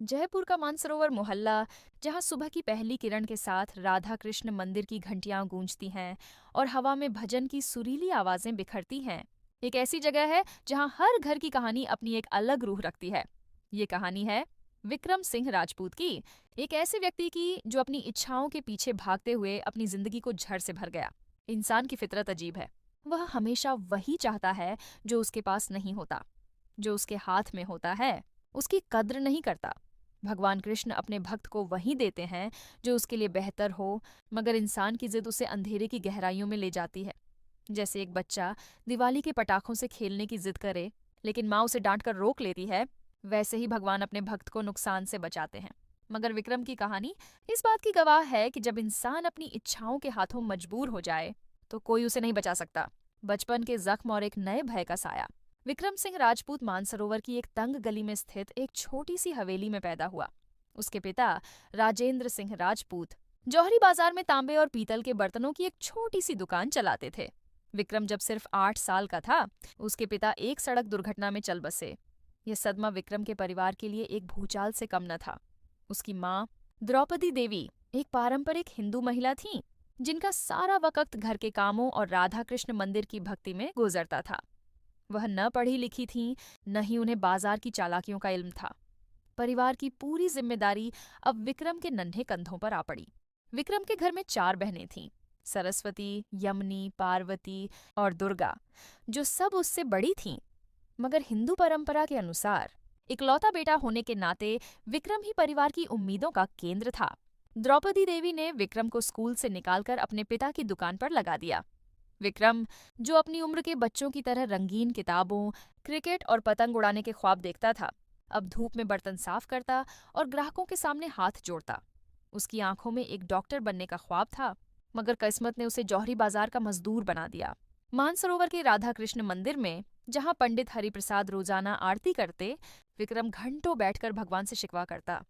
जयपुर का मानसरोवर मोहल्ला, जहाँ सुबह की पहली किरण के साथ राधा कृष्ण मंदिर की घंटियां गूंजती हैं और हवा में भजन की सुरीली आवाजें बिखरती हैं, एक ऐसी जगह है जहाँ हर घर की कहानी अपनी एक अलग रूह रखती है। ये कहानी है विक्रम सिंह राजपूत की, एक ऐसे व्यक्ति की जो अपनी इच्छाओं के पीछे भागते हुए अपनी जिंदगी को झड़ से भर गया। इंसान की फितरत अजीब है। वह हमेशा वही चाहता है जो उसके पास नहीं होता। जो उसके हाथ में होता है उसकी कद्र नहीं करता। भगवान कृष्ण अपने भक्त को वही देते हैं जो उसके लिए बेहतर हो, मगर इंसान की जिद उसे अंधेरे की गहराइयों में ले जाती है। जैसे एक बच्चा दिवाली के पटाखों से खेलने की जिद करे, लेकिन माँ उसे डांट कर रोक लेती है, वैसे ही भगवान अपने भक्त को नुकसान से बचाते हैं। मगर विक्रम की कहानी इस बात की गवाह है कि जब इंसान अपनी इच्छाओं के हाथों मजबूर हो जाए, तो कोई उसे नहीं बचा सकता। बचपन के जख्म और एक नए भय का साया। विक्रम सिंह राजपूत मानसरोवर की एक तंग गली में स्थित एक छोटी सी हवेली में पैदा हुआ। उसके पिता राजेंद्र सिंह राजपूत जौहरी बाजार में तांबे और पीतल के बर्तनों की एक छोटी सी दुकान चलाते थे। विक्रम जब सिर्फ 8 साल का था, उसके पिता एक सड़क दुर्घटना में चल बसे। यह सदमा विक्रम के परिवार के लिए एक भूचाल से कम न था। उसकी माँ द्रौपदी देवी एक पारंपरिक हिंदू महिला थीं, जिनका सारा वक्त घर के कामों और राधा कृष्ण मंदिर की भक्ति में गुजरता था। वह न पढ़ी लिखी थीं, न ही उन्हें बाजार की चालाकियों का इल्म था। परिवार की पूरी जिम्मेदारी अब विक्रम के नन्हे कंधों पर आ पड़ी। विक्रम के घर में 4 बहनें थीं, सरस्वती, यमनी, पार्वती और दुर्गा, जो सब उससे बड़ी थीं। मगर हिंदू परंपरा के अनुसार इकलौता बेटा होने के नाते विक्रम ही परिवार की उम्मीदों का केंद्र था। द्रौपदी देवी ने विक्रम को स्कूल से निकालकर अपने पिता की दुकान पर लगा दिया। विक्रम, जो अपनी उम्र के बच्चों की तरह रंगीन किताबों, क्रिकेट और पतंग उड़ाने के ख्वाब देखता था, अब धूप में बर्तन साफ करता और ग्राहकों के सामने हाथ जोड़ता। उसकी आंखों में एक डॉक्टर बनने का ख्वाब था, मगर किस्मत ने उसे जौहरी बाजार का मजदूर बना दिया। मानसरोवर के राधा कृष्ण मंदिर में, जहाँ पंडित हरिप्रसाद रोजाना आरती करते, विक्रम घंटों बैठकर भगवान से शिकवा करता।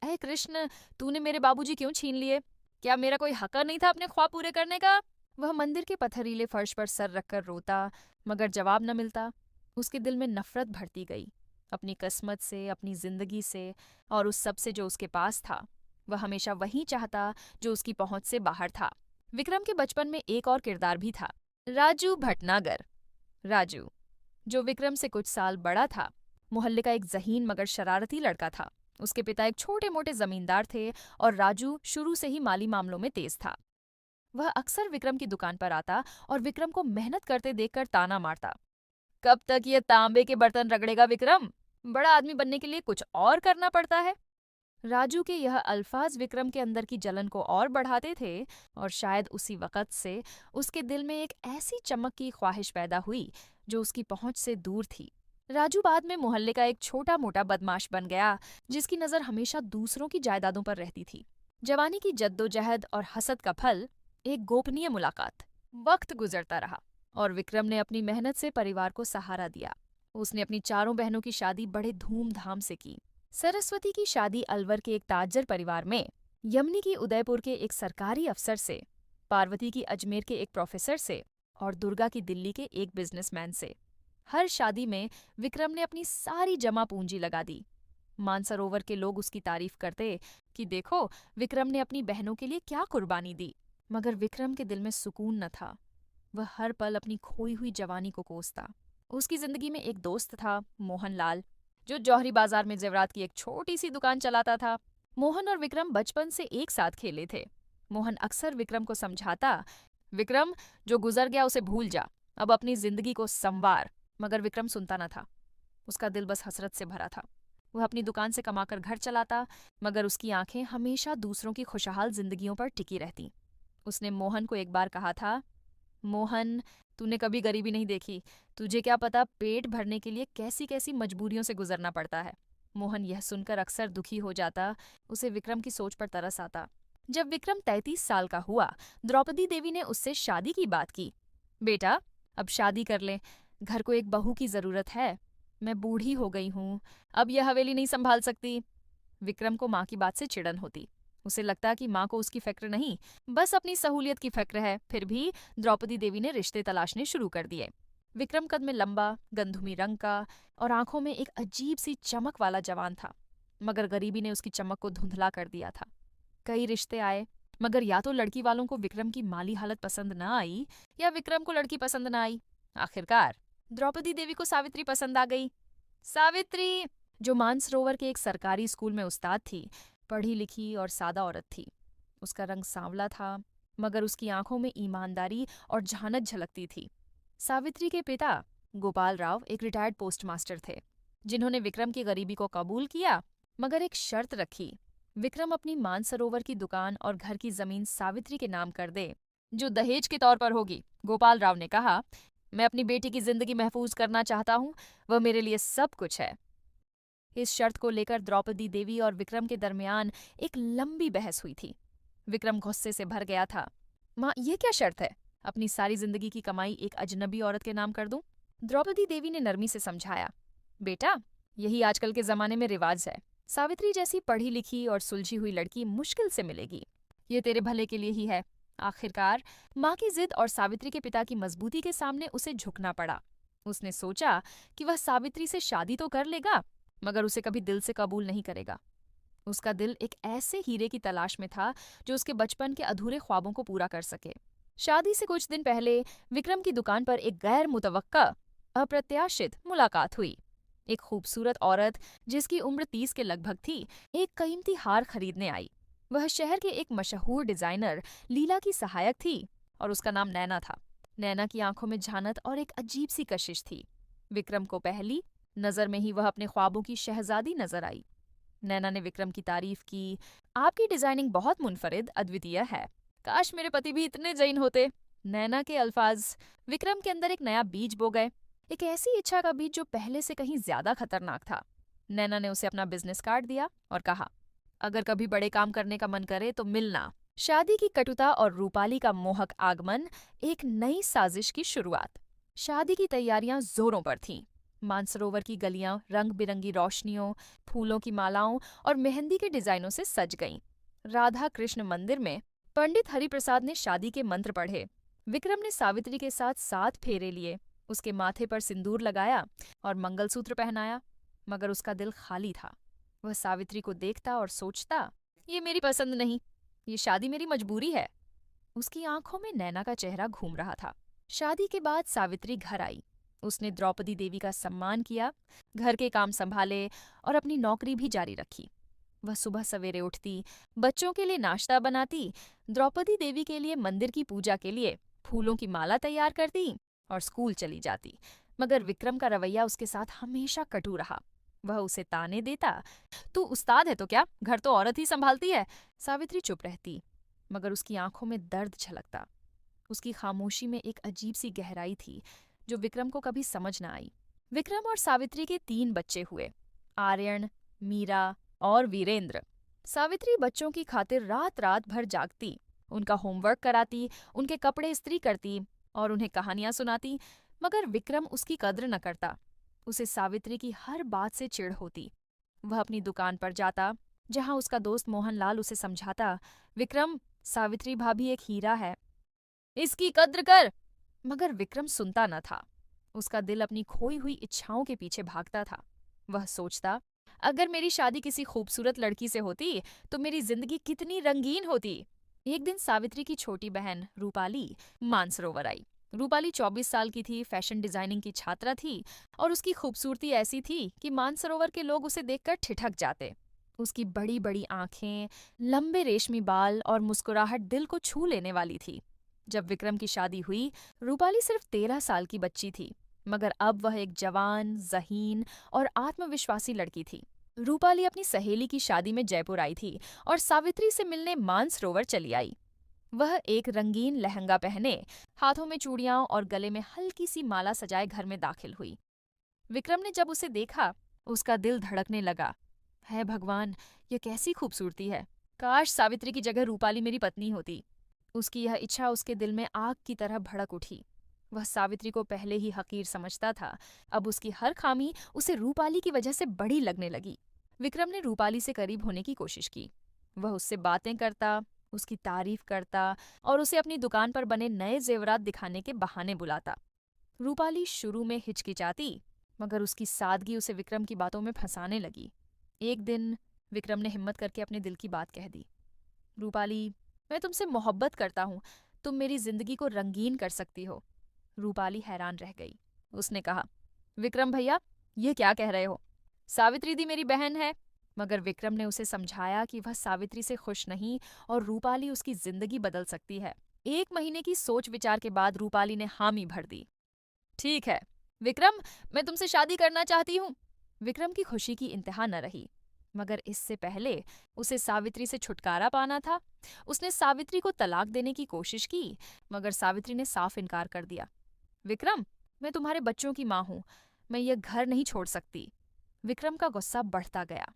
अहे कृष्ण, तूने मेरे बाबूजी क्यों छीन लिए? क्या मेरा कोई हक नहीं था अपने ख्वाब पूरे करने का? वह मंदिर के पथरीले फर्श पर सर रखकर रोता, मगर जवाब न मिलता। उसके दिल में नफरत भरती गई, अपनी किस्मत से, अपनी जिंदगी से और उस सब से जो उसके पास था। वह हमेशा वही चाहता जो उसकी पहुंच से बाहर था। विक्रम के बचपन में एक और किरदार भी था, राजू भटनागर। राजू, जो विक्रम से कुछ साल बड़ा था, मोहल्ले का एक ज़हीन मगर शरारती लड़का था। उसके पिता एक छोटे मोटे जमींदार थे और राजू शुरू से ही माली मामलों में तेज था। वह अक्सर विक्रम की दुकान पर आता और विक्रम को मेहनत करते देखकर ताना मारता। कब तक ये तांबे के बर्तन रगड़ेगा विक्रम? बड़ा आदमी बनने के लिए कुछ और करना पड़ता है। राजू के यह अल्फाज विक्रम के अंदर की जलन को और बढ़ाते थे, और शायद उसी वक़्त से उसके दिल में एक ऐसी चमक की ख्वाहिश पैदा हुई जो उसकी पहुंच से दूर थी। राजू बाद में मोहल्ले का एक छोटा मोटा बदमाश बन गया, जिसकी नज़र हमेशा दूसरों की जायदादों पर रहती थी। जवानी की जद्दोजहद और हसद का फल, एक गोपनीय मुलाकात। वक्त गुजरता रहा और विक्रम ने अपनी मेहनत से परिवार को सहारा दिया। उसने अपनी 4 बहनों की शादी बड़े धूमधाम से की। सरस्वती की शादी अलवर के एक ताजर परिवार में, यमनी की उदयपुर के एक सरकारी अफसर से, पार्वती की अजमेर के एक प्रोफेसर से और दुर्गा की दिल्ली के एक बिजनेसमैन से। हर शादी में विक्रम ने अपनी सारी जमा पूंजी लगा दी। मानसरोवर के लोग उसकी तारीफ करते कि देखो, विक्रम ने अपनी बहनों के लिए क्या कुर्बानी दी। मगर विक्रम के दिल में सुकून न था। वह हर पल अपनी खोई हुई जवानी को कोसता। उसकी जिंदगी में एक दोस्त था, मोहन लाल, जो जौहरी बाजार में जेवरात की एक छोटी सी दुकान चलाता था। मोहन और विक्रम बचपन से एक साथ खेले थे। मोहन अक्सर विक्रम को समझाता, विक्रम, जो गुजर गया उसे भूल जा, अब अपनी जिंदगी को संवार। मगर विक्रम सुनता न था। उसका दिल बस हसरत से भरा था। वह अपनी दुकान से कमाकर घर चलाता, मगर उसकी आंखें हमेशा दूसरों की खुशहाल जिंदगियों पर टिकी रहती। उसने मोहन को एक बार कहा था, मोहन, तूने कभी गरीबी नहीं देखी, तुझे क्या पता पेट भरने के लिए कैसी कैसी मजबूरियों से गुजरना पड़ता है। मोहन यह सुनकर अक्सर दुखी हो जाता। उसे विक्रम की सोच पर तरस आता। जब विक्रम 33 साल का हुआ, द्रौपदी देवी ने उससे शादी की बात की। बेटा, अब शादी कर ले, घर को एक बहू की जरूरत है। मैं बूढ़ी हो गई हूँ, अब यह हवेली नहीं संभाल सकती। विक्रम को माँ की बात से चिढ़न होती। उसे लगता कि माँ को उसकी फिक्र नहीं, बस अपनी सहूलियत की फिक्र है। फिर भी द्रौपदी देवी ने रिश्ते तलाशने शुरू कर दिए। विक्रम कद में लंबा, गंधुमी रंग का और आंखों में एक अजीब सी चमक वाला जवान था। मगर गरीबी ने उसकी चमक को धुंधला कर दिया था। कई रिश्ते आए, मगर या तो लड़की वालों को विक्रम की माली हालत पसंद न आई या विक्रम को लड़की पसंद न आई। आखिरकार द्रौपदी देवी को सावित्री पसंद आ गई। सावित्री, जो मानसरोवर के एक सरकारी स्कूल में उस्ताद थी, पढ़ी लिखी और सादा औरत थी। उसका रंग सांवला था, मगर उसकी आंखों में ईमानदारी और जहानत झलकती थी। सावित्री के पिता गोपाल राव एक रिटायर्ड पोस्टमास्टर थे, जिन्होंने विक्रम की गरीबी को कबूल किया, मगर एक शर्त रखी। विक्रम अपनी मानसरोवर की दुकान और घर की जमीन सावित्री के नाम कर दे, जो दहेज के तौर पर होगी। गोपाल राव ने कहा, मैं अपनी बेटी की जिंदगी महफूज करना चाहता हूँ, वह मेरे लिए सब कुछ है। इस शर्त को लेकर द्रौपदी देवी और विक्रम के दरमियान एक लंबी बहस हुई थी। विक्रम गुस्से से भर गया था। माँ, ये क्या शर्त है? अपनी सारी जिंदगी की कमाई एक अजनबी औरत के नाम कर दूं? द्रौपदी देवी ने नरमी से समझाया, बेटा, यही आजकल के जमाने में रिवाज है। सावित्री जैसी पढ़ी लिखी और सुलझी हुई लड़की मुश्किल से मिलेगी। ये तेरे भले के लिए ही है। आखिरकार माँ की जिद और सावित्री के पिता की मजबूती के सामने उसे झुकना पड़ा। उसने सोचा कि वह सावित्री से शादी तो कर लेगा, मगर उसे कभी दिल से कबूल नहीं करेगा। उसका दिल एक ऐसे हीरे की तलाश में था जो उसके बचपन के अधूरे ख्वाबों को पूरा कर सके। शादी से कुछ दिन पहले विक्रम की दुकान पर एक गैर मुतवक्का अप्रत्याशित मुलाकात हुई। एक खूबसूरत औरत जिसकी उम्र 30 के लगभग थी, एक कीमती हार खरीदने आई। वह शहर के एक मशहूर डिजाइनर लीला की सहायक थी और उसका नाम नैना था। नैना की आंखों में झानत और एक अजीब सी कशिश थी। विक्रम को पहली नजर में ही वह अपने ख्वाबों की शहजादी नजर आई। नैना ने विक्रम की तारीफ की, आपकी डिजाइनिंग बहुत मुनफरिद, अद्वितीय है। काश मेरे पति भी इतने जैन होते। नैना के अल्फाज विक्रम के अंदर एक नया बीज बो गए, एक ऐसी इच्छा का बीज जो पहले से कहीं ज्यादा खतरनाक था। नैना ने उसे अपना बिजनेस कार्ड दिया और कहा, अगर कभी बड़े काम करने का मन करे तो मिलना। शादी की कटुता और रूपाली का मोहक आगमन, एक नई साजिश की शुरुआत। शादी की तैयारियां जोरों पर थीं। मानसरोवर की गलियां रंग बिरंगी रोशनियों, फूलों की मालाओं और मेहंदी के डिजाइनों से सज गईं। राधा कृष्ण मंदिर में पंडित हरिप्रसाद ने शादी के मंत्र पढ़े। विक्रम ने सावित्री के साथ 7 फेरे लिए, उसके माथे पर सिंदूर लगाया और मंगलसूत्र पहनाया, मगर उसका दिल खाली था। वह सावित्री को देखता और सोचता, ये मेरी पसंद नहीं, ये शादी मेरी मजबूरी है। उसकी आंखों में नैना का चेहरा घूम रहा था। शादी के बाद सावित्री घर आई। उसने द्रौपदी देवी का सम्मान किया, घर के काम संभाले और अपनी नौकरी भी जारी रखी। वह सुबह सवेरे उठती, बच्चों के लिए नाश्ता बनाती, द्रौपदी देवी के लिए मंदिर की पूजा के लिए फूलों की माला तैयार करती और स्कूल चली जाती। मगर विक्रम का रवैया उसके साथ हमेशा कटु रहा। वह उसे ताने देता, तू उस्ताद है तो क्या, घर तो औरत ही संभालती है। सावित्री चुप रहती, मगर उसकी आंखों में दर्द झलकता। उसकी खामोशी में एक अजीब सी गहराई थी जो विक्रम को कभी समझ न आई। विक्रम और सावित्री के 3 बच्चे हुए, आर्यन, मीरा और वीरेंद्र। सावित्री बच्चों की खातिर रात रात भर जागती, उनका होमवर्क कराती, उनके कपड़े इस्त्री करती और उन्हें कहानियां सुनाती, मगर विक्रम उसकी कद्र न करता। उसे सावित्री की हर बात से चिढ़ होती। वह अपनी दुकान पर जाता, जहां उसका दोस्त मोहनलाल उसे समझाता, विक्रम, सावित्री भाभी एक हीरा है, इसकी कद्र कर। मगर विक्रम सुनता न था। उसका दिल अपनी खोई हुई इच्छाओं के पीछे भागता था। वह सोचता, अगर मेरी शादी किसी खूबसूरत लड़की से होती तो मेरी जिंदगी कितनी रंगीन होती। एक दिन सावित्री की छोटी बहन रूपाली मानसरोवर आई। रूपाली 24 साल की थी, फैशन डिजाइनिंग की छात्रा थी और उसकी खूबसूरती ऐसी थी कि मानसरोवर के लोग उसे देखकर ठिठक जाते। उसकी बड़ी बड़ी आंखें, लंबे रेशमी बाल और मुस्कुराहट दिल को छू लेने वाली थी। जब विक्रम की शादी हुई, रूपाली सिर्फ 13 साल की बच्ची थी, मगर अब वह एक जवान, ज़हीन और आत्मविश्वासी लड़की थी। रूपाली अपनी सहेली की शादी में जयपुर आई थी और सावित्री से मिलने मानसरोवर चली आई। वह एक रंगीन लहंगा पहने, हाथों में चूड़ियां और गले में हल्की सी माला सजाए घर में दाखिल हुई। विक्रम ने जब उसे देखा, उसका दिल धड़कने लगा। है भगवान, यह कैसी खूबसूरती है। काश सावित्री की जगह रूपाली मेरी पत्नी होती। उसकी यह इच्छा उसके दिल में आग की तरह भड़क उठी। वह सावित्री को पहले ही हकीर समझता था, अब उसकी हर खामी उसे रूपाली की वजह से बड़ी लगने लगी। विक्रम ने रूपाली से करीब होने की कोशिश की। वह उससे बातें करता, उसकी तारीफ करता और उसे अपनी दुकान पर बने नए जेवरात दिखाने के बहाने बुलाता। रूपाली शुरू में हिचकिचाती, मगर उसकी सादगी उसे विक्रम की बातों में फंसाने लगी। एक दिन विक्रम ने हिम्मत करके अपने दिल की बात कह दी। रूपाली, मैं तुमसे मोहब्बत करता हूँ, तुम मेरी जिंदगी को रंगीन कर सकती हो। रूपाली हैरान रह गई। उसने कहा, विक्रम भैया, ये क्या कह रहे हो? सावित्री दी मेरी बहन है। मगर विक्रम ने उसे समझाया कि वह सावित्री से खुश नहीं और रूपाली उसकी जिंदगी बदल सकती है। 1 महीने की सोच विचार के बाद रूपाली ने हामी भर दी। ठीक है विक्रम, मैं तुमसे शादी करना चाहती हूँ। विक्रम की खुशी की इंतहा न रही, मगर इससे पहले उसे सावित्री से छुटकारा पाना था। उसने सावित्री को तलाक देने की कोशिश की, मगर सावित्री ने साफ इनकार कर दिया। विक्रम, मैं तुम्हारे बच्चों की माँ हूँ, मैं यह घर नहीं छोड़ सकती। विक्रम का गुस्सा बढ़ता गया।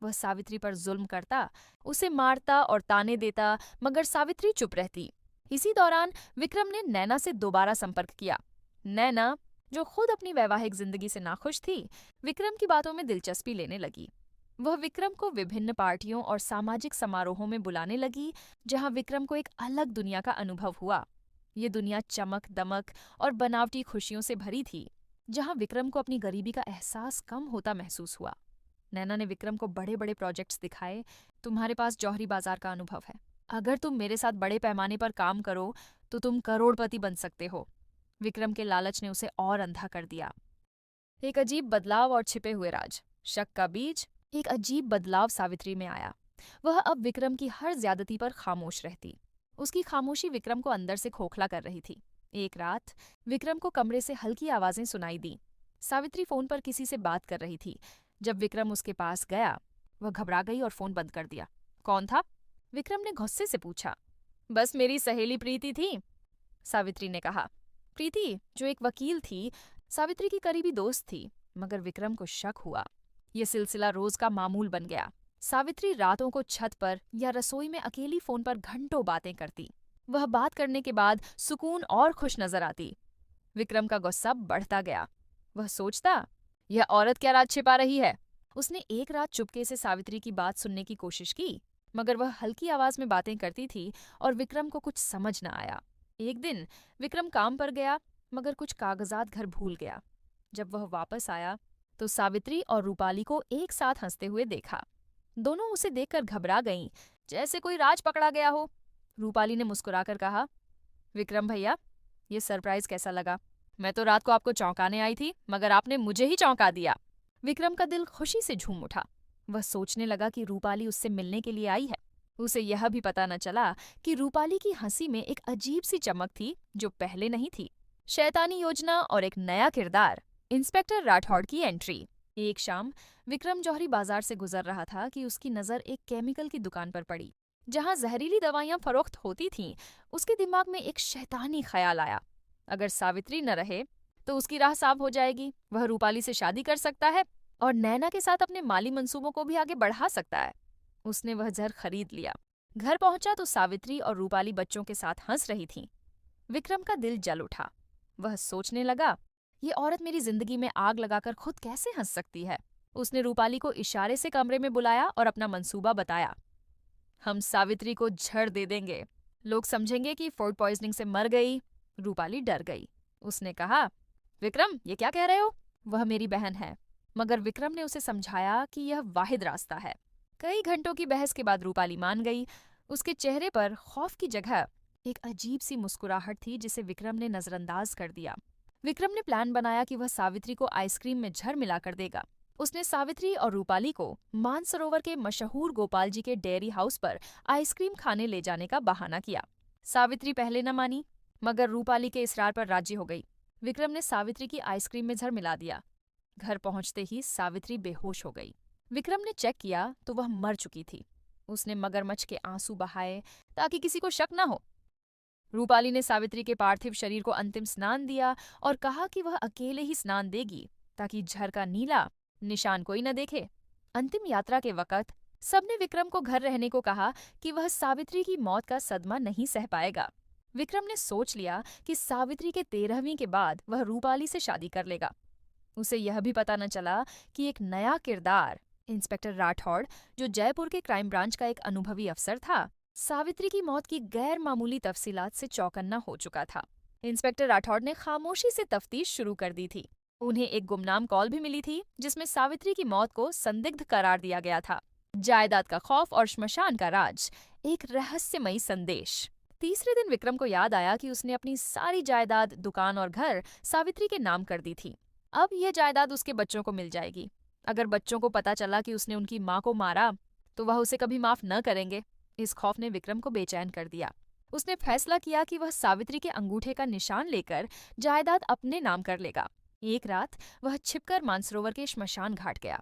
वह सावित्री पर जुल्म करता, उसे मारता और ताने देता, मगर सावित्री चुप रहती। इसी दौरान विक्रम ने नैना से दोबारा संपर्क किया। नैना, जो खुद अपनी वैवाहिक जिंदगी से नाखुश थी, विक्रम की बातों में दिलचस्पी लेने लगी। वह विक्रम को विभिन्न पार्टियों और सामाजिक समारोहों में बुलाने लगी, जहां विक्रम को एक अलग दुनिया का अनुभव हुआ। ये दुनिया चमक दमक और बनावटी खुशियों से भरी थी, जहां विक्रम को अपनी गरीबी का एहसास कम होता महसूस हुआ। नैना ने विक्रम को बड़े बड़े प्रोजेक्ट्स दिखाए। तुम्हारे पास जौहरी बाजार का अनुभव है, अगर तुम मेरे साथ बड़े पैमाने पर काम करो तो तुम करोड़पति बन सकते हो। विक्रम के लालच ने उसे और अंधा कर दिया। एक अजीब बदलाव और छिपे हुए राज। शक का बीज। एक अजीब बदलाव सावित्री में आया। वह अब विक्रम की हर ज्यादती पर खामोश रहती। उसकी खामोशी विक्रम को अंदर से खोखला कर रही थी। एक रात विक्रम को कमरे से हल्की आवाजें सुनाई दी। सावित्री फोन पर किसी से बात कर रही थी। जब विक्रम उसके पास गया, वह घबरा गई और फोन बंद कर दिया। कौन था? विक्रम ने गुस्से से पूछा। बस मेरी सहेली प्रीति थी, सावित्री ने कहा। प्रीति, जो एक वकील थी, सावित्री की करीबी दोस्त थी, मगर विक्रम को शक हुआ। यह सिलसिला रोज का मामूल बन गया। सावित्री रातों को छत पर या रसोई में अकेली फोन पर घंटों बातें करती। वह बात करने के बाद सुकून और खुश नजर आती। विक्रम का गुस्सा बढ़ता गया। वह सोचता, यह औरत क्या राज छिपा रही है? उसने एक रात चुपके से सावित्री की बात सुनने की कोशिश की, मगर वह हल्की आवाज में बातें करती थी और विक्रम को कुछ समझ न आया। एक दिन विक्रम काम पर गया, मगर कुछ कागजात घर भूल गया। जब वह वापस आया तो सावित्री और रूपाली को एक साथ हंसते हुए देखा। दोनों उसे देखकर घबरा गईं, जैसे कोई राज पकड़ा गया हो। रूपाली ने मुस्कुराकर कहा, विक्रम भैया, ये सरप्राइज कैसा लगा? मैं तो रात को आपको चौंकाने आई थी, मगर आपने मुझे ही चौंका दिया। विक्रम का दिल खुशी से झूम उठा। वह सोचने लगा कि रूपाली उससे मिलने के लिए आई है। उसे यह भी पता न चला कि रूपाली की हंसी में एक अजीब सी चमक थी जो पहले नहीं थी। शैतानी योजना और एक नया किरदार। इंस्पेक्टर राठौड़ की एंट्री। एक शाम विक्रम जौहरी बाजार से गुजर रहा था कि उसकी नजर एक केमिकल की दुकान पर पड़ी, जहां जहरीली दवाइयां फरोख्त होती थीं। उसके दिमाग में एक शैतानी ख्याल आया, अगर सावित्री न रहे तो उसकी राह साफ हो जाएगी। वह रूपाली से शादी कर सकता है और नैना के साथ अपने माली मंसूबों को भी आगे बढ़ा सकता है। उसने वह जहर खरीद लिया। घर पहुंचा तो सावित्री और रूपाली बच्चों के साथ हंस रही थीं। विक्रम का दिल जल उठा। वह सोचने लगा, ये औरत मेरी जिंदगी में आग लगाकर खुद कैसे हंस सकती है। उसने रूपाली को इशारे से कमरे में बुलाया और अपना मंसूबा बताया। हम सावित्री को झड़ दे देंगे, लोग समझेंगे कि फूड पॉइजनिंग से मर गई। रूपाली डर गई। उसने कहा, विक्रम, ये क्या कह रहे हो? वह मेरी बहन है। मगर विक्रम ने उसे समझाया कि यह वाहिद रास्ता है। कई घंटों की बहस के बाद रूपाली मान गई। उसके चेहरे पर खौफ की जगह एक अजीब सी मुस्कुराहट थी, जिसे विक्रम ने नजरअंदाज कर दिया। विक्रम ने प्लान बनाया कि वह सावित्री को आइसक्रीम में झड़ मिलाकर देगा। उसने सावित्री और रूपाली को मानसरोवर के मशहूर गोपाल जी के डेयरी हाउस पर आइसक्रीम खाने ले जाने का बहाना किया। सावित्री पहले न मानी, मगर रूपाली के इसरार पर राजी हो गई। विक्रम ने सावित्री की आइसक्रीम में झड़ मिला दिया। घर पहुंचते ही सावित्री बेहोश हो गई। विक्रम ने चेक किया तो वह मर चुकी थी। उसने मगरमच्छ के आंसू बहाए ताकि किसी को शक न हो। रूपाली ने सावित्री के पार्थिव शरीर को अंतिम स्नान दिया और कहा कि वह अकेले ही स्नान देगी ताकि झर का नीला निशान कोई न देखे। अंतिम यात्रा के वक्त सबने विक्रम को घर रहने को कहा कि वह सावित्री की मौत का सदमा नहीं सह पाएगा। विक्रम ने सोच लिया कि सावित्री के 13वीं के बाद वह रूपाली से शादी कर लेगा। उसे यह भी पता न चला कि एक नया किरदार, इंस्पेक्टर राठौड़, जो जयपुर के क्राइम ब्रांच का एक अनुभवी अफसर था, सावित्री की मौत की गैर मामूली तफसीलात से चौकन्ना हो चुका था। इंस्पेक्टर राठौड़ ने खामोशी से तफ्तीश शुरू कर दी थी। उन्हें एक गुमनाम कॉल भी मिली थी, जिसमें सावित्री की मौत को संदिग्ध करार दिया गया था। जायदाद का खौफ और श्मशान का राज, एक रहस्यमयी संदेश। तीसरे दिन विक्रम को याद आया कि उसने अपनी सारी जायदाद, दुकान और घर सावित्री के नाम कर दी थी। अब यह जायदाद उसके बच्चों को मिल जाएगी। अगर बच्चों को पता चला कि उसने उनकी माँ को मारा तो वह उसे कभी माफ न करेंगे। इस खौफ ने विक्रम को बेचैन कर दिया। उसने फैसला किया कि वह सावित्री के अंगूठे का निशान लेकर जायदाद अपने नाम कर लेगा। एक रात वह छिपकर मानसरोवर के श्मशान घाट गया।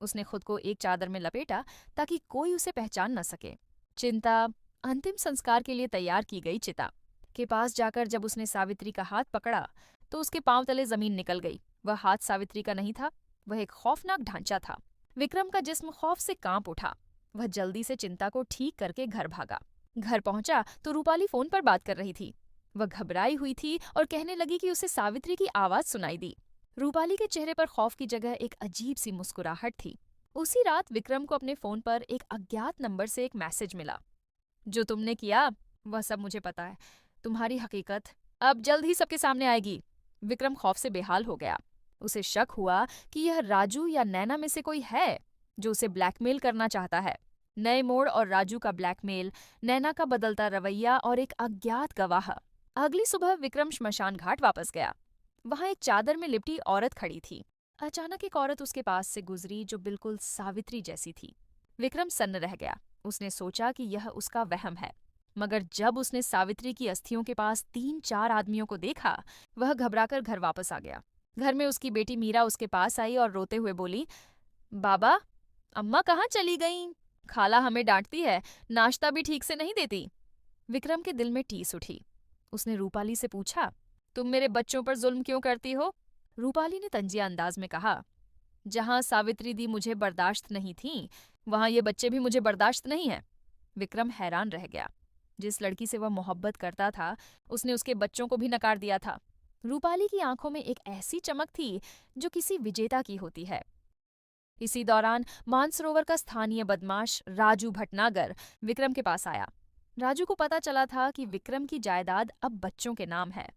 उसने खुद को एक चादर में लपेटा ताकि कोई उसे पहचान न सके। चिंता, अंतिम संस्कार के लिए तैयार की गई चिता के पास जाकर जब उसने सावित्री का हाथ पकड़ा तो उसके पांव तले जमीन निकल गई। वह हाथ सावित्री का नहीं था, वह एक खौफनाक ढांचा था। विक्रम का जिस्म खौफ से कांप उठा। वह जल्दी से चिंता को ठीक करके घर भागा। घर पहुंचा तो रूपाली फोन पर बात कर रही थी। वह घबराई हुई थी और कहने लगी कि उसे सावित्री की आवाज सुनाई दी। रूपाली के चेहरे पर खौफ की जगह एक अजीब सी मुस्कुराहट थी। उसी रात विक्रम को अपने फोन पर एक अज्ञात नंबर से एक मैसेज मिला। जो तुमने किया वह सब मुझे पता है। तुम्हारी हकीकत अब जल्द ही सबके सामने आएगी। विक्रम खौफ से बेहाल हो गया। उसे शक हुआ कि यह राजू या नैना में से कोई है जो उसे ब्लैकमेल करना चाहता है। नए मोड़ और राजू का ब्लैकमेल, नैना का बदलता रवैया और एक अज्ञात गवाह। अगली सुबह विक्रम श्मशान घाट वापस गया। वहां एक चादर में लिपटी औरत खड़ी थी। अचानक एक औरत उसके पास से गुजरी जो बिल्कुल सावित्री जैसी थी। विक्रम सन्न रह गया। उसने सोचा कि यह उसका वहम है, मगर जब उसने सावित्री की अस्थियों के पास 3-4 आदमियों को देखा, वह घबराकर घर वापस आ गया। घर में उसकी बेटी मीरा उसके पास आई और रोते हुए बोली, बाबा, अम्मा कहाँ चली गईं? खाला हमें डांटती है, नाश्ता भी ठीक से नहीं देती। विक्रम के दिल में टीस उठी। उसने रूपाली से पूछा, तुम मेरे बच्चों पर जुल्म क्यों करती हो? रूपाली ने तंजिया अंदाज में कहा, जहां सावित्री दी मुझे बर्दाश्त नहीं थी, वहां ये बच्चे भी मुझे बर्दाश्त नहीं है। विक्रम हैरान रह गया। जिस लड़की से वह मोहब्बत करता था, उसने उसके बच्चों को भी नकार दिया था। रूपाली की आंखों में एक ऐसी चमक थी जो किसी विजेता की होती है। इसी दौरान मानसरोवर का स्थानीय बदमाश राजू भटनागर विक्रम के पास आया। राजू को पता चला था कि विक्रम की जायदाद अब बच्चों के नाम है।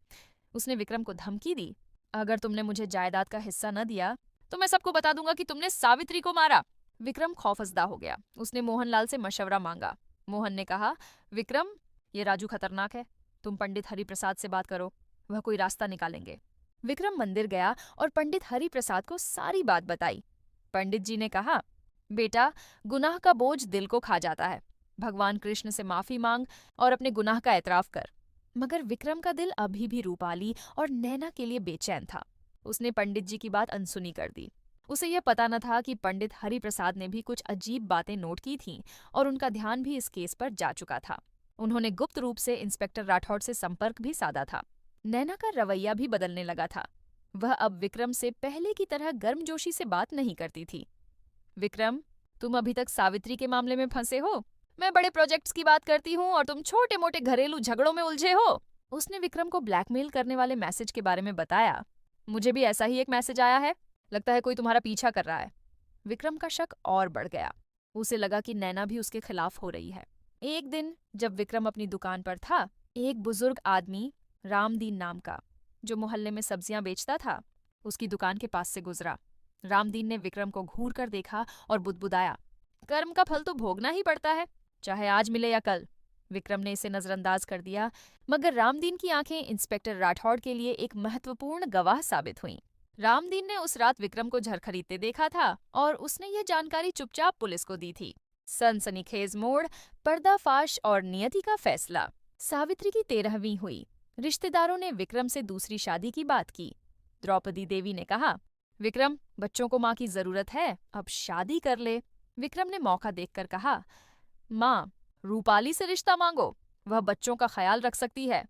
उसने विक्रम को धमकी दी, अगर तुमने मुझे जायदाद का हिस्सा न दिया तो मैं सबको बता दूंगा कि तुमने सावित्री को मारा। विक्रम खौफजदा हो गया। उसने मोहनलाल से मशवरा मांगा। मोहन ने कहा, विक्रम, ये राजू खतरनाक है, तुम पंडित हरिप्रसाद से बात करो, वह कोई रास्ता निकालेंगे। विक्रम मंदिर गया और पंडित हरिप्रसाद को सारी बात बताई। पंडित जी ने कहा, बेटा, गुनाह का बोझ दिल को खा जाता है। भगवान कृष्ण से माफी मांग और अपने गुनाह का एतराफ कर। मगर विक्रम का दिल अभी भी रूपाली और नैना के लिए बेचैन था। उसने पंडित जी की बात अनसुनी कर दी। उसे यह पता न था कि पंडित हरिप्रसाद ने भी कुछ अजीब बातें नोट की थीं और उनका ध्यान भी इस केस पर जा चुका था। उन्होंने गुप्त रूप से इंस्पेक्टर राठौड़ से संपर्क भी साधा था। नैना का रवैया भी बदलने लगा था। वह अब विक्रम से पहले की तरह गर्मजोशी से बात नहीं करती थी। विक्रम, तुम अभी तक सावित्री के मामले में फंसे हो। मैं बड़े प्रोजेक्ट्स की बात करती हूँ और तुम छोटे मोटे घरेलू झगड़ों में उलझे हो। उसने विक्रम को ब्लैकमेल करने वाले मैसेज के बारे में बताया। मुझे भी ऐसा ही एक मैसेज आया है, लगता है कोई तुम्हारा पीछा कर रहा है। विक्रम का शक और बढ़ गया। उसे लगा कि नैना भी उसके खिलाफ हो रही है। एक दिन जब विक्रम अपनी दुकान पर था, एक बुजुर्ग आदमी, रामदीन नाम का, जो मोहल्ले में सब्जियां बेचता था, उसकी दुकान के पास से गुजरा। रामदीन ने विक्रम को घूर कर देखा और बुदबुदाया, कर्म का फल तो भोगना ही पड़ता है, चाहे आज मिले या कल। विक्रम ने इसे नजरअंदाज कर दिया, मगर रामदीन की आंखें इंस्पेक्टर राठौड़ के लिए एक महत्वपूर्ण गवाह साबित हुईं। रामदीन ने उस रात विक्रम को झर खरीदते देखा था और उसने यह जानकारी चुपचाप पुलिस को दी थी। सनसनीखेज मोड़, पर्दाफाश और नियति का फैसला। सावित्री की 13वीं हुई। रिश्तेदारों ने विक्रम से दूसरी शादी की बात की। द्रौपदी देवी ने कहा, विक्रम, बच्चों को माँ की जरूरत है, अब शादी कर ले। विक्रम ने मौका देखकर कहा, माँ, रूपाली से रिश्ता मांगो, वह बच्चों का ख्याल रख सकती है।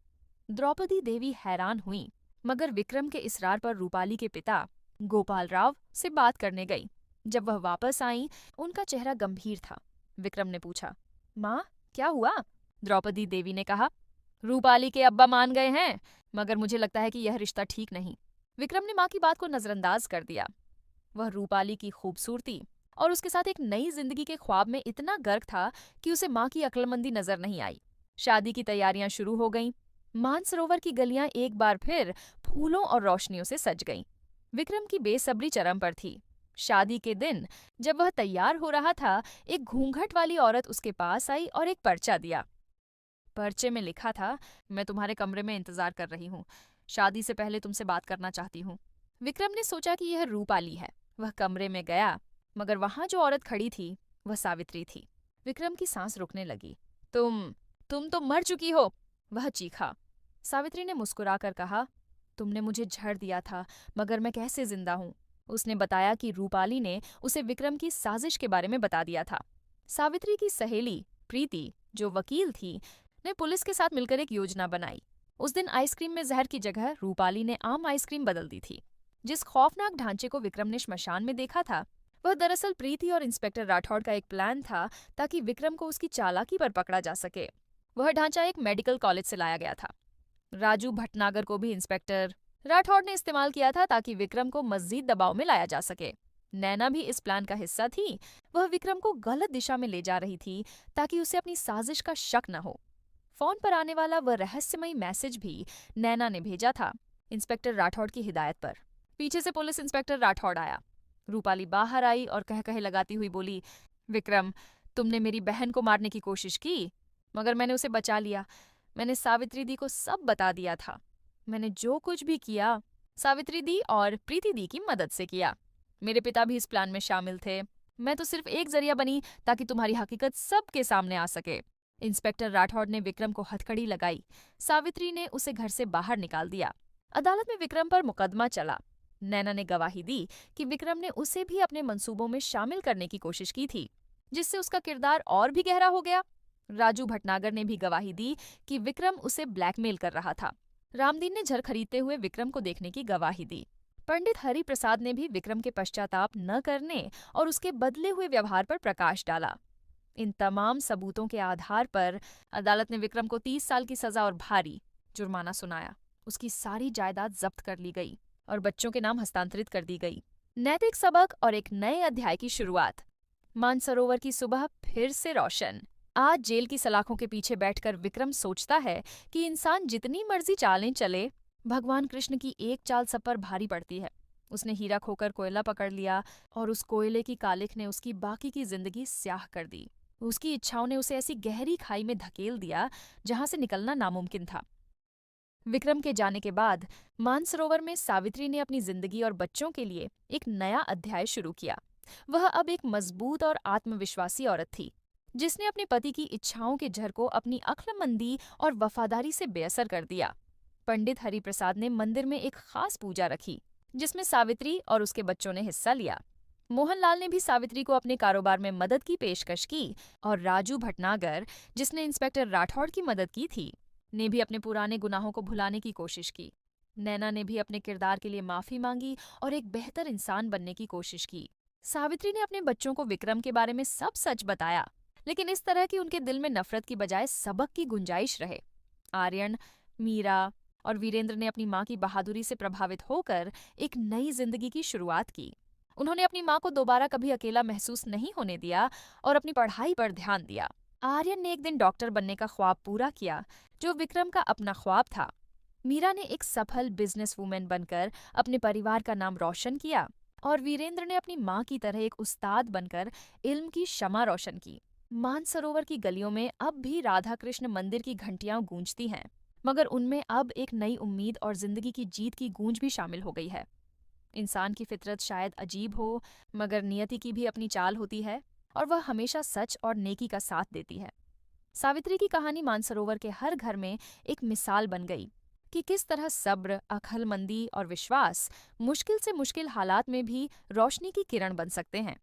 द्रौपदी देवी हैरान हुई, मगर विक्रम के इसरार पर रूपाली के पिता गोपाल राव से बात करने गई। जब वह वापस आई, उनका चेहरा गंभीर था। विक्रम ने पूछा, माँ, क्या हुआ? द्रौपदी देवी ने कहा, रूपाली के अब्बा मान गए हैं, मगर मुझे लगता है कि यह रिश्ता ठीक नहीं। विक्रम ने माँ की बात को नजरअंदाज कर दिया। वह रूपाली की खूबसूरती और उसके साथ एक नई जिंदगी के ख्वाब में इतना गर्क था कि उसे माँ की अक्लमंदी नजर नहीं आई। शादी की तैयारियां शुरू हो गईं। मानसरोवर की गलियां एक बार फिर फूलों और रोशनियों से सज गईं। विक्रम की बेसब्री चरम पर थी। शादी के दिन जब वह तैयार हो रहा था, एक घूंघट वाली औरत उसके पास आई और एक पर्चा दिया। पर्चे में लिखा था, मैं तुम्हारे कमरे में इंतजार कर रही हूँ, शादी से पहले तुमसे बात करना चाहती हूँ। विक्रम ने सोचा कि यह रूपाली है। वह कमरे में गया, मगर वहां जो औरत खड़ी थी वह सावित्री थी। विक्रम की सांस रुकने लगी। तुम तो मर चुकी हो, वह चीखा। सावित्री ने मुस्कुराकर कहा, तुमने मुझे झड़ दिया था, मगर मैं कैसे जिंदा हूँ। उसने बताया कि रूपाली ने उसे विक्रम की साजिश के बारे में बता दिया था। सावित्री की सहेली प्रीति, जो वकील थी, ने पुलिस के साथ मिलकर एक योजना बनाई। उस दिन आइसक्रीम में जहर की जगह रूपाली ने आम आइसक्रीम बदल दी थी। जिस खौफनाक ढांचे को विक्रम ने श्मशान में देखा था, वह दरअसल प्रीति और इंस्पेक्टर राठौड़ का एक प्लान था, ताकि विक्रम को उसकी चालाकी पर पकड़ा जा सके। वह ढांचा एक मेडिकल कॉलेज से लाया गया था। राजू भटनागर को भी इंस्पेक्टर राठौड़ ने इस्तेमाल किया था, ताकि विक्रम को मजीद दबाव में लाया जा सके। नैना भी इस प्लान का हिस्सा थी। वह विक्रम को गलत दिशा में ले जा रही थी, ताकि उसे अपनी साजिश का शक न हो। फोन पर आने वाला वह रहस्यमयी मैसेज भी नैना ने भेजा था, इंस्पेक्टर राठौड़ की हिदायत पर। पीछे से पुलिस इंस्पेक्टर राठौड़ आया। रूपाली बाहर आई और कह कहे लगाती हुई बोली, विक्रम, तुमने मेरी बहन को मारने की कोशिश की, मगर मैंने उसे बचा लिया। मैंने सावित्री दी को सब बता दिया था। मैंने जो कुछ भी किया, सावित्री दी और प्रीति दी की मदद से किया। मेरे पिता भी इस प्लान में शामिल थे। मैं तो सिर्फ एक जरिया बनी, ताकि तुम्हारी हकीकत सबके सामने आ सके। इंस्पेक्टर राठौड़ ने विक्रम को हथकड़ी लगाई। सावित्री ने उसे घर से बाहर निकाल दिया। अदालत में विक्रम पर मुकदमा चला। नैना ने गवाही दी कि विक्रम ने उसे भी अपने मंसूबों में शामिल करने की कोशिश की थी, जिससे उसका किरदार और भी गहरा हो गया। राजू भटनागर ने भी गवाही दी कि विक्रम उसे ब्लैकमेल कर रहा था। रामदीन ने झर खरीदते हुए विक्रम को देखने की गवाही दी। पंडित हरि प्रसाद ने भी विक्रम के पश्चाताप न करने और उसके बदले हुए व्यवहार पर प्रकाश डाला। इन तमाम सबूतों के आधार पर अदालत ने विक्रम को 30 साल की सजा और भारी जुर्माना सुनाया। उसकी सारी जायदाद जब्त कर ली गई और बच्चों के नाम हस्तांतरित कर दी गई। नैतिक सबक और एक नए अध्याय की शुरुआत। मानसरोवर की सुबह फिर से रोशन। आज जेल की सलाखों के पीछे बैठकर विक्रम सोचता है कि इंसान जितनी मर्जी चालें चले, भगवान कृष्ण की एक चाल सब पर भारी पड़ती है। उसने हीरा खोकर कोयला पकड़ लिया और उस कोयले की कालिख ने उसकी बाकी की जिंदगी स्याह कर दी। उसकी इच्छाओं ने उसे ऐसी गहरी खाई में धकेल दिया जहां से निकलना नामुमकिन था। विक्रम के जाने के बाद मानसरोवर में सावित्री ने अपनी जिंदगी और बच्चों के लिए एक नया अध्याय शुरू किया। वह अब एक मजबूत और आत्मविश्वासी औरत थी, जिसने अपने पति की इच्छाओं के झर को अपनी अक्लमंदी और वफादारी से बेअसर कर दिया। पंडित हरिप्रसाद ने मंदिर में एक खास पूजा रखी, जिसमें सावित्री और उसके बच्चों ने हिस्सा लिया। मोहनलाल ने भी सावित्री को अपने कारोबार में मदद की पेशकश की और राजू भटनागर, जिसने इंस्पेक्टर राठौड़ की मदद की थी, ने भी अपने पुराने गुनाहों को भुलाने की कोशिश की। नैना ने भी अपने किरदार के लिए माफी मांगी और एक बेहतर इंसान बनने की कोशिश की। सावित्री ने अपने बच्चों को विक्रम के बारे में सब सच बताया, लेकिन इस तरह की उनके दिल में नफरत की बजाय सबक की गुंजाइश रहे। आर्यन, मीरा और वीरेंद्र ने अपनी माँ की बहादुरी से प्रभावित होकर एक नई जिंदगी की शुरुआत की। उन्होंने अपनी माँ को दोबारा कभी अकेला महसूस नहीं होने दिया और अपनी पढ़ाई पर ध्यान दिया। आर्यन ने एक दिन डॉक्टर बनने का ख्वाब पूरा किया, जो विक्रम का अपना ख्वाब था। मीरा ने एक सफल बिजनेस वूमेन बनकर अपने परिवार का नाम रोशन किया और वीरेंद्र ने अपनी माँ की तरह एक उस्ताद बनकर इल्म की शमा रोशन की। मानसरोवर की गलियों में अब भी राधा कृष्ण मंदिर की घंटियां गूंजती हैं, मगर उनमें अब एक नई उम्मीद और जिंदगी की जीत की गूंज भी शामिल हो गई है। इंसान की फितरत शायद अजीब हो, मगर नियति की भी अपनी चाल होती है और वह हमेशा सच और नेकी का साथ देती है। सावित्री की कहानी मानसरोवर के हर घर में एक मिसाल बन गई कि किस तरह सब्र, अक्लमंदी और विश्वास मुश्किल से मुश्किल हालात में भी रोशनी की किरण बन सकते हैं।